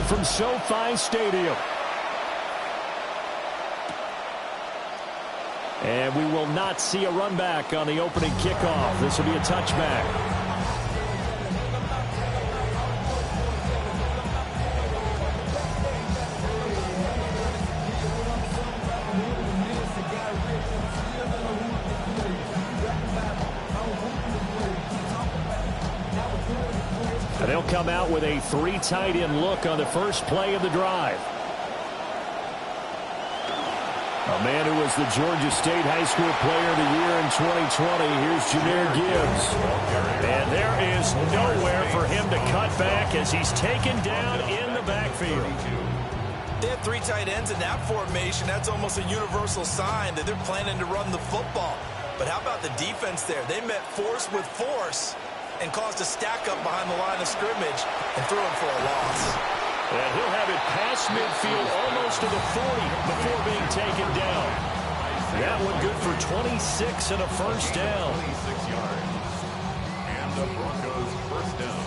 live from SoFi Stadium. And we will not see a run back on the opening kickoff. This will be a touchback. And they'll come out with a 3 tight end look on the first play of the drive. A man who was the Georgia State High School Player of the Year in 2020. Here's Jahmyr Gibbs. And there is nowhere for him to cut back as he's taken down in the backfield. They have 3 tight ends in that formation. That's almost a universal sign that they're planning to run the football. But how about the defense there? They met force with force and caused a stack up behind the line of scrimmage and threw him for a loss. And he'll have it past midfield almost to the 40 before being taken down. That one good for 26 and a first down. 26 yards. And the Broncos first down.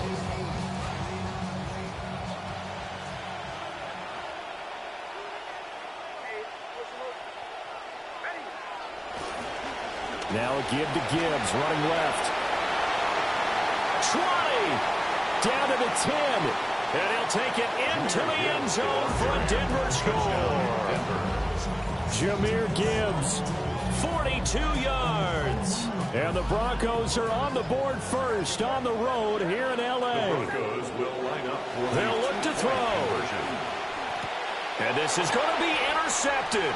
Now a give to Gibbs, running left. 20! Down to the 10. And he'll take it into the end zone for a Denver score. Jahmyr Gibbs, 42 yards. And the Broncos are on the board first on the road here in L.A. They'll look to throw. And this is going to be intercepted.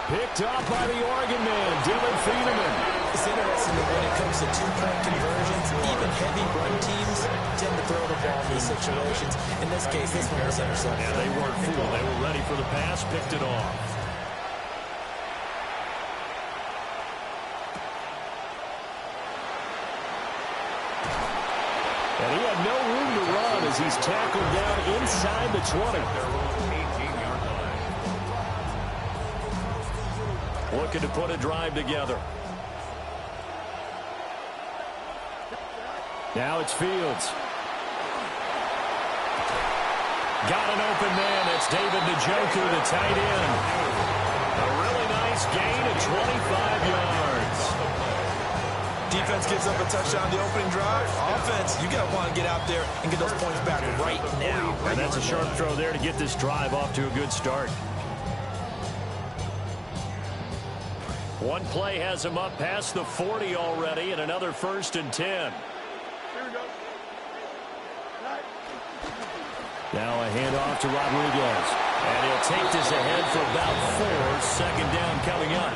Picked up by the Oregon man, Dylan Thieneman. It's interesting that when it comes to 2-point conversions, even heavy run teams tend to throw the ball in these situations. In this case, this one was intercepted. Yeah, they weren't fooled. They were ready for the pass, picked it off. And he had no room to run as he's tackled down inside the 20. Looking to put a drive together. Now it's Fields. Got an open man. It's David Njoku, the tight end. A really nice gain of 25 yards. Defense gives up a touchdown the opening drive. Offense, you got to want to get out there and get those points back right now. And that's a sharp throw there to get this drive off to a good start. One play has him up past the 40 already, and another 1st and 10. Now a handoff to Rodriguez. And he'll take this ahead for about 4. Second down coming up.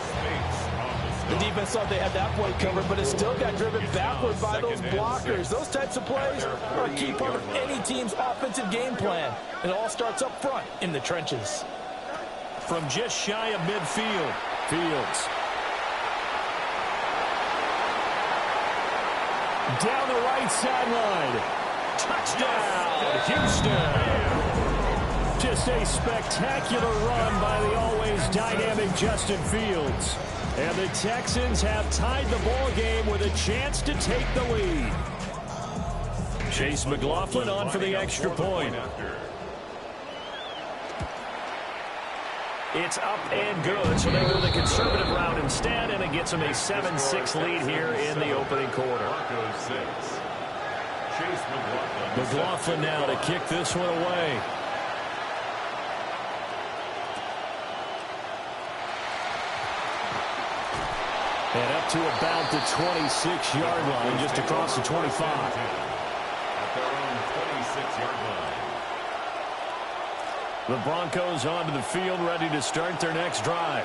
The defense thought they had that play covered, but it still got driven backward by those blockers. Those types of plays are a key part of any team's offensive game plan. It all starts up front in the trenches. From just shy of midfield, Fields. Down the right sideline. Touchdown, Houston. Just a spectacular run by the always dynamic Justin Fields. And the Texans have tied the ball game with a chance to take the lead. Chase McLaughlin on for the extra point. It's up and good, so they go the conservative route instead, and it gets them a 7-6 lead here in the opening quarter. McLaughlin now to kick this one away. And up to about the 26-yard line, just across the 25. At their own 26-yard line. The Broncos onto the field, ready to start their next drive.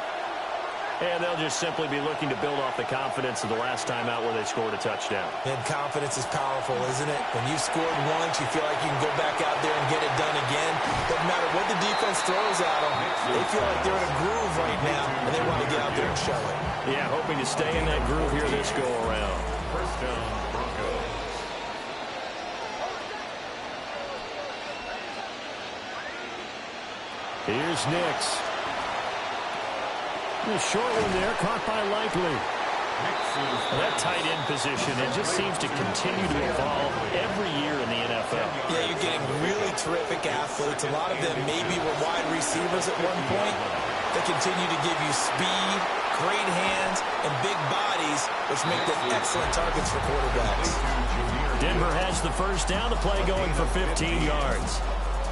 And they'll just simply be looking to build off the confidence of the last time out where they scored a touchdown. And confidence is powerful, isn't it? When you've scored once, you feel like you can go back out there and get it done again. Doesn't matter what the defense throws at them. They feel like they're in a groove right now, and they want to get out there and show it. Yeah, hoping to stay in that groove here this go-around. First down, Broncos. Here's Nix. The short one there, caught by Likely. Well, that tight end position, it just seems to continue to evolve every year in the NFL. Yeah, you're getting really terrific athletes. A lot of them maybe were wide receivers at one point. They continue to give you speed, great hands, and big bodies, which make them excellent targets for quarterbacks. Denver has the first down. The play going for 15 yards.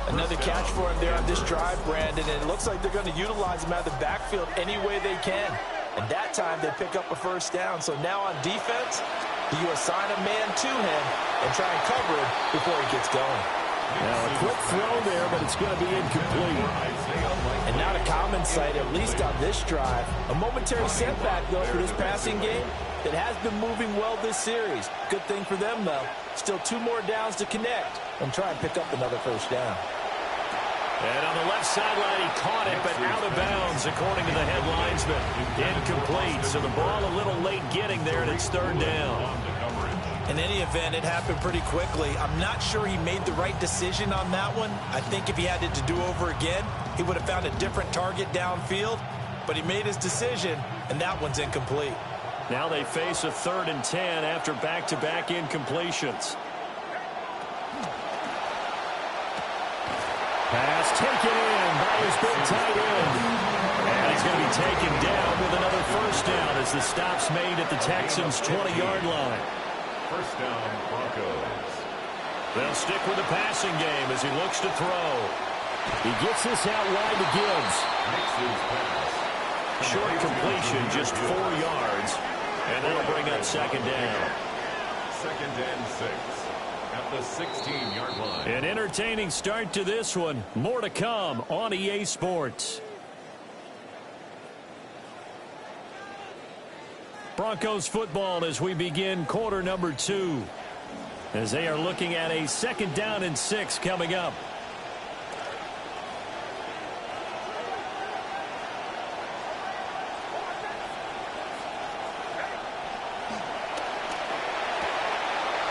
Another catch for him there on this drive, Brandon, and it looks like they're going to utilize him out of the backfield any way they can. And that time they pick up a first down. So now on defense, do you assign a man to him and try and cover him before he gets going? Now a quick throw there, but it's going to be incomplete. And not a common sight, at least on this drive. A momentary setback, though, for this passing game. It has been moving well this series. Good thing for them, though. Still 2 more downs to connect and try and pick up another first down. And on the left sideline, he caught it, but out of bounds, according to the head linesman. Incomplete, so the ball a little late getting there, and it's third down. In any event, it happened pretty quickly. I'm not sure he made the right decision on that one. I think if he had it to do over again, he would have found a different target downfield. But he made his decision, and that one's incomplete. Now they face a 3rd and 10 after back-to-back incompletions. Pass taken in by his big tight end. And he's going to be taken down with another first down as the stop's made at the Texans' 20-yard line. First down, Broncos. They'll stick with the passing game as he looks to throw. He gets this out wide to Gibbs. Makes his pass. Short completion, just 4 yards. And that'll bring up second down. 2nd and 6 at the 16-yard line. An entertaining start to this one. More to come on EA Sports. Broncos football as we begin quarter number 2. As they are looking at a 2nd down and 6 coming up.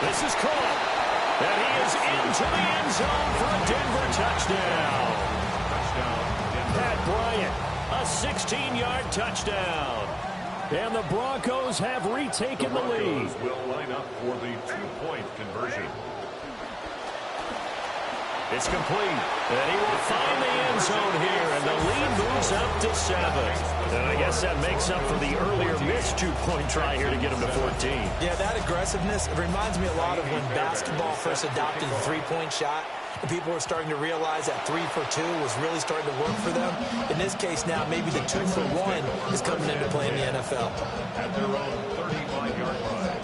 This is caught. And he is into the end zone for a Denver touchdown. Pat Bryant, a 16-yard touchdown. And the Broncos have retaken the lead. The Broncos will line up for the 2-point conversion. It's complete. And he will find the end zone here. And the lead moves up to 7. And I guess that makes up for the earlier missed 2-point try here to get him to 14. Yeah, that aggressiveness, it reminds me a lot of when basketball first adopted the 3-point shot. And people were starting to realize that 3 for 2 was really starting to work for them. In this case now, maybe the 2 for 1 is coming into play in the NFL. At their own 35-yard line.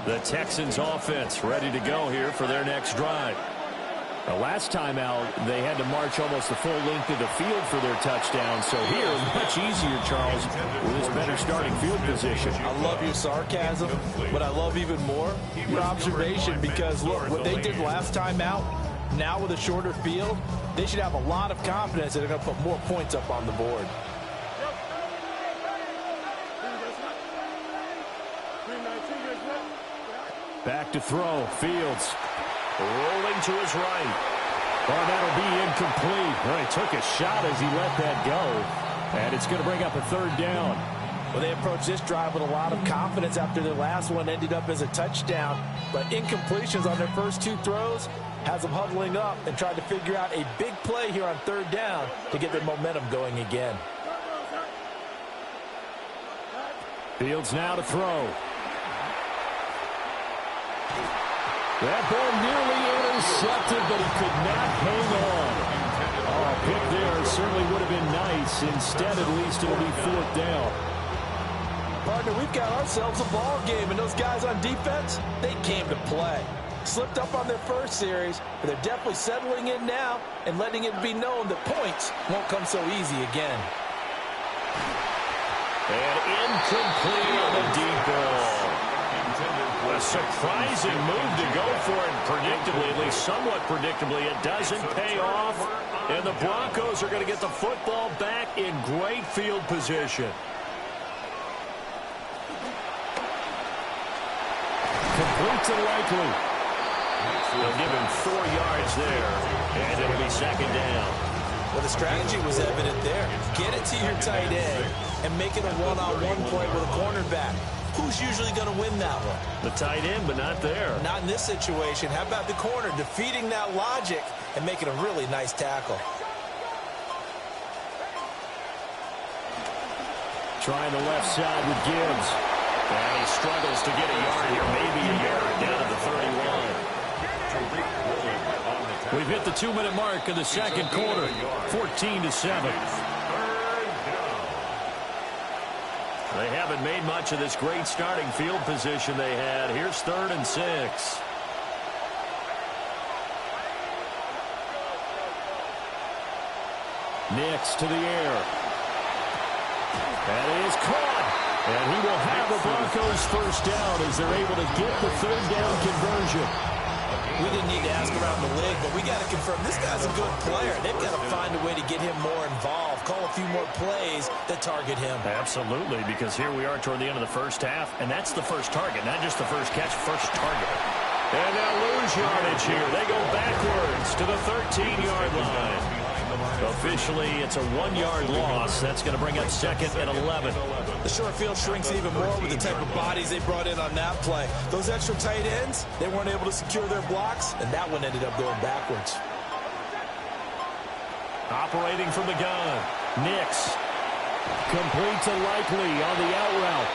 The Texans offense ready to go here for their next drive. The last time out, they had to march almost the full length of the field for their touchdown. So here, much easier, Charles, with this better starting field position. I love your sarcasm, but I love even more your observation because, look, what they did last time out, now with a shorter field, they should have a lot of confidence that they're going to put more points up on the board. Back to throw. Fields rolling to his right. Oh, that'll be incomplete. Well, he took a shot as he let that go. And it's going to bring up a 3rd down. Well, they approached this drive with a lot of confidence after their last one ended up as a touchdown. But incompletions on their first 2 throws has them huddling up and trying to figure out a big play here on 3rd down to get their momentum going again. Fields now to throw. That ball nearly intercepted, but he could not hang on. Oh, a pick there certainly would have been nice. Instead, at least, it'll be 4th down. Partner, we've got ourselves a ball game, and those guys on defense, they came to play. Slipped up on their first series, but they're definitely settling in now and letting it be known that points won't come so easy again. And incomplete on the deep ball. A surprising move to go for it predictably, at least somewhat predictably. It doesn't pay off, and the Broncos are going to get the football back in great field position. Complete to Likely. They'll give him 4 yards there, and it'll be second down. Well, the strategy was evident there. Get it to your tight end and make it a one-on-one play with a cornerback. Who's usually going to win that one? The tight end, but not there. Not in this situation. How about the corner defeating that logic and making a really nice tackle? Trying the left side with Gibbs. And he struggles to get a yard here, maybe a yard down at the 31. We've hit the 2-minute mark of the second quarter, 14-7. They haven't made much of this great starting field position they had. Here's 3rd and 6. Nix to the air. That is caught. And he will have the Broncos first down as they're able to get the 3rd down conversion. We didn't need to ask around the league, but we got to confirm this guy's a good player. They've got to find a way to get him more involved, call a few more plays that target him. Absolutely, because here we are toward the end of the first half, and that's the first target, not just the first catch, first target. And now lose yardage here. They go backwards to the 13-yard line. Officially, it's a 1-yard loss. That's going to bring up 2nd and 11. The short field shrinks even more with the type of bodies they brought in on that play. Those extra tight ends, they weren't able to secure their blocks, and that one ended up going backwards. Operating from the gun, Nix. Complete to Likely on the out route.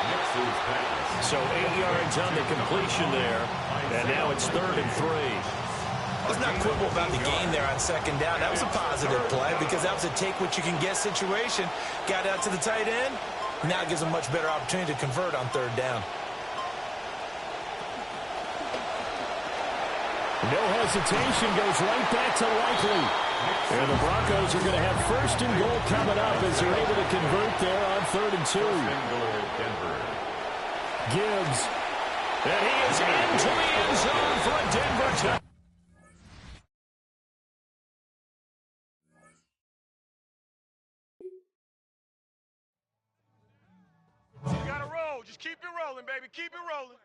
So 8 yards on the completion there, and now it's 3rd and 3. Let's not quibble about the gain there on 2nd down. That was a positive play because that was a take-what-you-can-get situation. Got out to the tight end. Now it gives them much better opportunity to convert on 3rd down. No hesitation, goes right back to Likely. And the Broncos are going to have 1st and goal coming up as they're able to convert there on 3rd and 2. Gibbs. And he is into the end zone for a Denver touchdown. You gotta roll. Just keep it rolling, baby. Keep it rolling.